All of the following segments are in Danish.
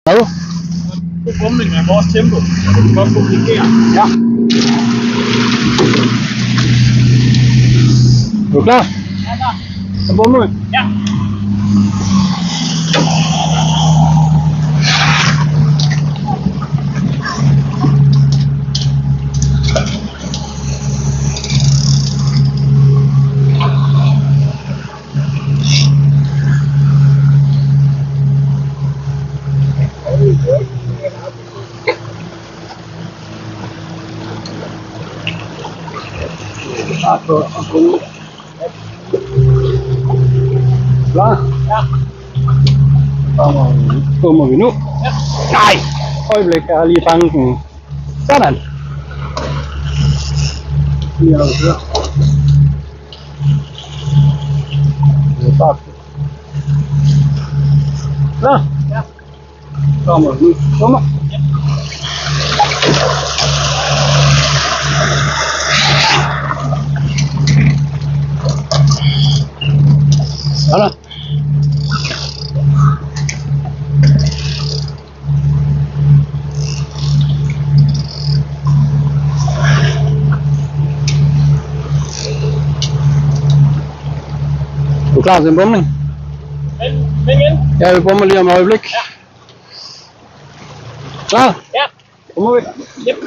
Hvad? God bumling af vores tempo, så det kan godt kommunikere. Ja. Er du klar? Ja, klar. Så bumler vi. Ja. Start på at bumle. Klar? Ja. Så bummer vi nu. Ja. Nej! Øjeblik, jeg har lige fanget den. Sådan. Lige har vi kørt. Det er bare klar? Ja. Kommer vi nu. Bummer. Sådan. Er du klar til en bumling? Men igen. Ja, vi bummer lige om et øjeblik. Ja. Klar? Ja. Bummer vi. Yep.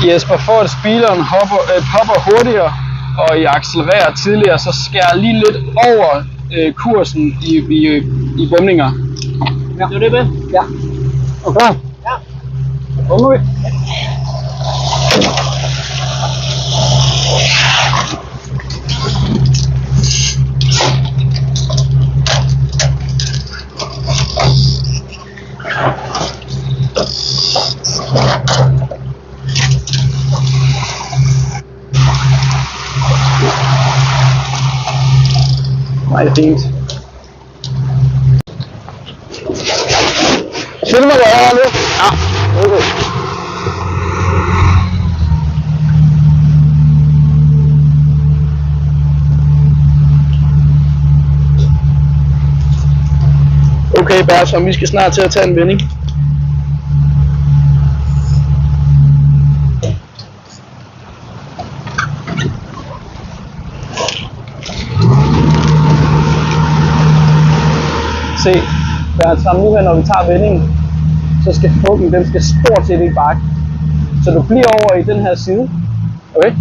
Jesper, for at speederen hopper hurtigere, og I accelererer tidligere, så skal jeg lige lidt over kursen i bumlinger. Ja. Det var det med. Ja. Er du klar? Ja. Bummer vi. Nej, det er fint. Filmer du over nu? Ja, okay. Okay, Bertram, vi skal snart til at tage en vending. Se, Bertram, nu her når vi tager vendingen, så skal frugten, den skal stort set ikke bakke. Så du bliver over i den her side, okay?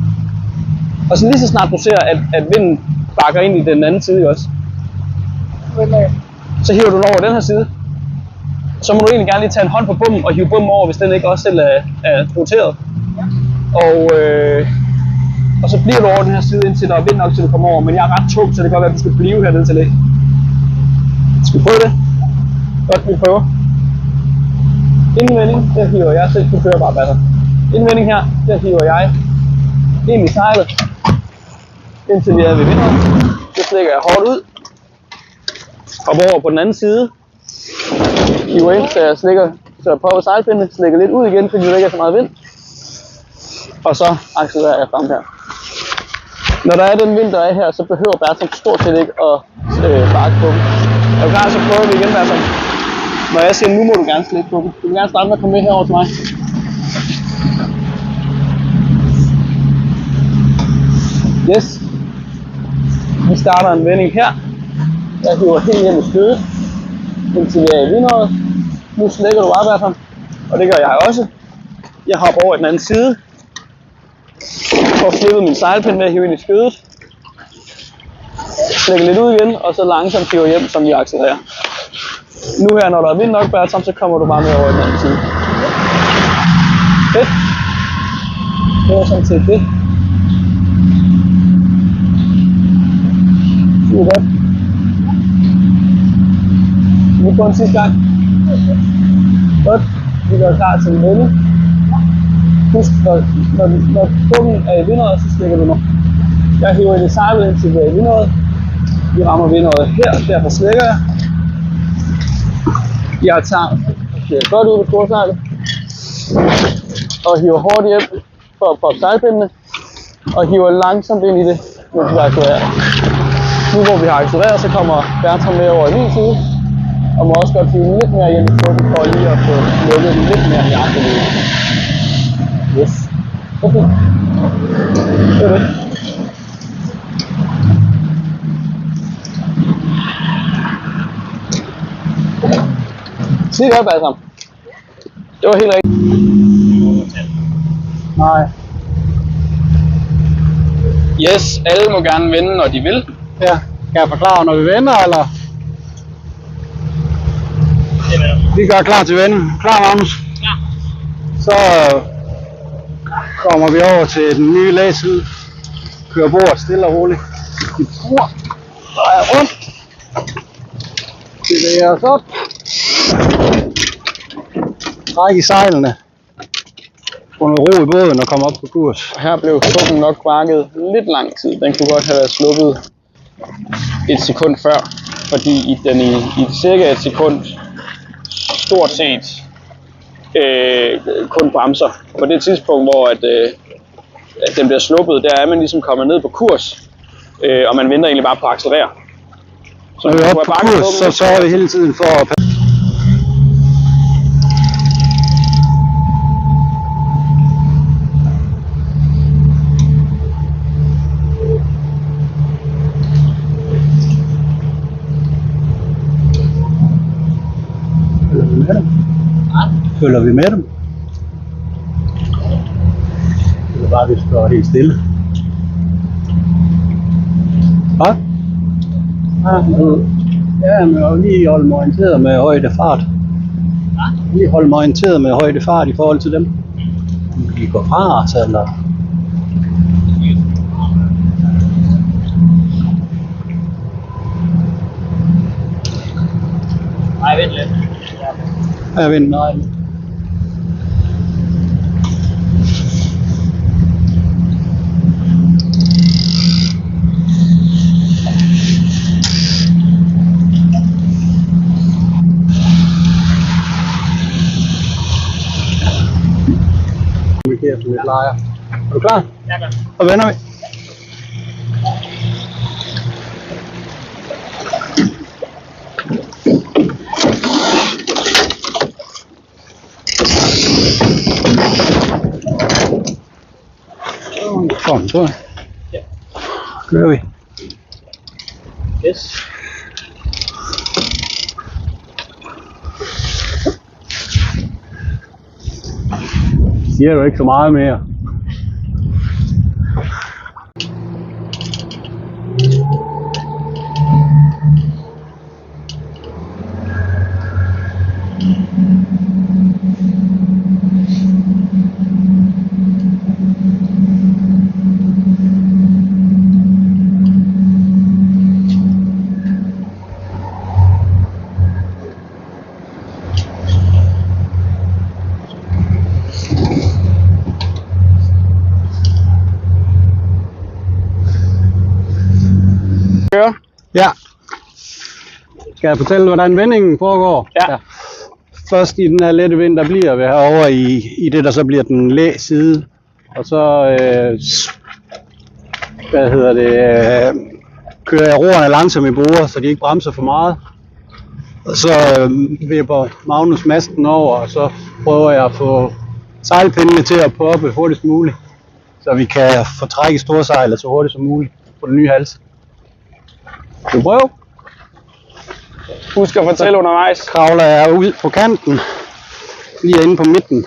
Og så lige så snart du ser, at vinden bakker ind i den anden side også, så hiver du den over den her side. Så må du egentlig gerne lige tage en hånd på bommen og hive bommen over, hvis den ikke også selv er roteret. Og så bliver du over den her side, indtil der er vind nok til du kommer over. Men jeg er ret tung, så det kan godt være, at du skal blive hernede til det. Skal vi prøve det? Godt, vi prøver. Indvending, der hiver jeg, så du kører bare batter. Indvending her, der hiver jeg ind i sejlet, indtil vi er ved vinderen. Så slækker jeg hårdt ud. Hopper over på den anden side. Hiver ind, så jeg popper sejlpindene, slækker lidt ud igen, fordi der ikke er så meget vind. Og så accelererer jeg frem her. Når der er den vind, der er her, så behøver Bertram stort set ikke at bakke på dem. Er du klar, så prøver vi igen, Bertram. Når jeg siger nu, må du gerne slække på dem. Du vil gerne starte med at komme med herover til mig. Yes. Vi starter en vending her. Jeg hiver helt hjem i skødet, indtil vi er i vindåret. Nu slækker du bare, Bertram. Og det gør jeg også. Jeg hopper over i den anden side. Får flippet min sejlpind med at hive ind i skødet. Slækker lidt ud igen, og så langsomt hiver hjem, som vi accelererer. Nu her, når der er vind nok, Bertram, så kommer du bare med over i den anden side. Fedt. Det var sådan set det. Super godt. Skal vi prøve en sidste gang? Godt. Vi gør klar til en vending. Husk, når bukken er i vindøjet, så stikker du nu. Jeg hiver det sejlet ind til vindøjet. Vi rammer vindøjet her, derfor slækker jeg. Jeg tager godt ud på storsejlet og hiver hårdt hjem for at poppe sejlpindene og hiver langsomt ind i det, mens vi accelererer. Nu hvor vi har accelereret, så kommer Bertram med over i min side og må også godt hive lidt mere hjem i bukken for lige at få lukket lidt mere i agterlivet. Yes. Okay. Det er det. Sig det op alle sammen. Det var helt rigtigt. Nej. Yes, alle må gerne vende, når de vil. Ja, kan jeg forklare, når vi vender, eller? Vi gør klar til vending. Klar, Magnus? Ja. Så kommer vi over til den nye læside. Kører bordet stille og roligt. Vi bruger. Drejer rundt. Bevæger os op. Træk i sejlene. Få noget ro i båden og komme op på kurs. Her blev bukken nok bakket lidt lang tid. Den kunne godt have været sluppet et sekund før, fordi den i cirka et sekund stort set kun bremser. På det tidspunkt, hvor at den bliver sluppet, der er man ligesom kommet ned på kurs, og man venter egentlig bare på at accelerere. Så når vi er oppe på kurs, så sørger vi hele tiden for at følger vi med dem? Det er bare, vi står helt stille. Hvad? Ja, men jeg lige holde mig orienteret med højde fart. Lige holde mig orienteret med højde fart i forhold til dem. Om de går fra os, eller... Nej, vent lidt. Ja, vent, nej. Er du klar? Ja, klar. Så vender vi. Kom, så. Ja. Kører vi. Yes. Siger du ikke så meget mere? Ja. Skal jeg fortælle, hvordan vendingen foregår? Ja. Først i den her lette vind, der bliver vi herovre i det, der så bliver den læ side. Og så kører jeg roerne langsomt i borde, så de ikke bremser for meget. Og så vipper Magnus masten over, og så prøver jeg at få sejlpindene til at poppe hurtigst muligt, så vi kan få træk i storsejlet så hurtigt som muligt på den nye hals. Skal vi prøve? Husk at fortælle undervejs. Kravler jeg ud på kanten, lige inde på midten.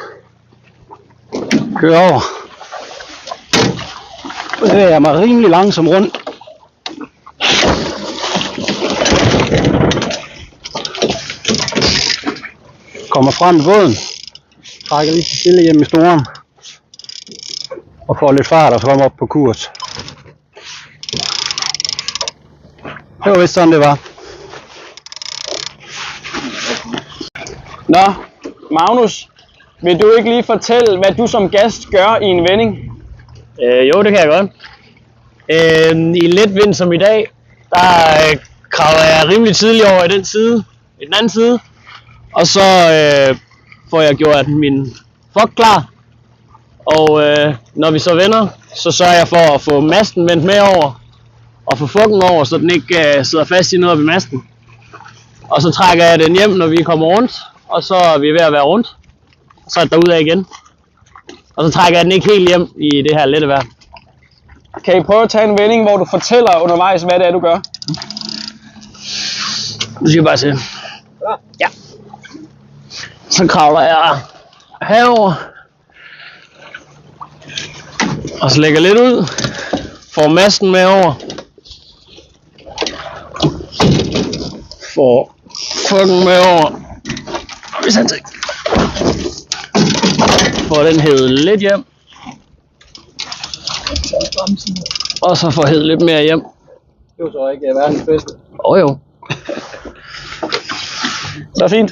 Kører over. Bevæger jeg mig rimelig langsomt rundt. Kommer frem i båden. Trækker lige stille hjem i storen. Og får lidt fart og så kommer op på kurs. Det var vist sådan det var. Nå, Magnus, Vil du ikke lige fortælle, hvad du som gast gør i en vending? Jo, det kan jeg godt. I let vind som i dag, der kravler jeg rimelig tidligt over i den anden side. Og så får jeg gjort min fok klar. Og når vi så vender, så sørger jeg for at få masten vendt med over. Og få fokken over, så den ikke sidder fast i noget oppe i masten. Og så trækker jeg den hjem, når vi kommer rundt. Og så er vi ved at være rundt. Så er jeg derudad igen. Og så trækker jeg den ikke helt hjem i det her lette vejr. Kan I prøve at tage en vending, hvor du fortæller undervejs, hvad det er, du gør? Nu skal jeg bare se. Ja. Så kravler jeg herover. Og så lægger lidt ud. Får masten med over. Får fucken med over. Hvis han ikke. Får den hævet lidt hjem. Og så får hævet lidt mere hjem. Det var så ikke verdens bedste. Jo. Så fint.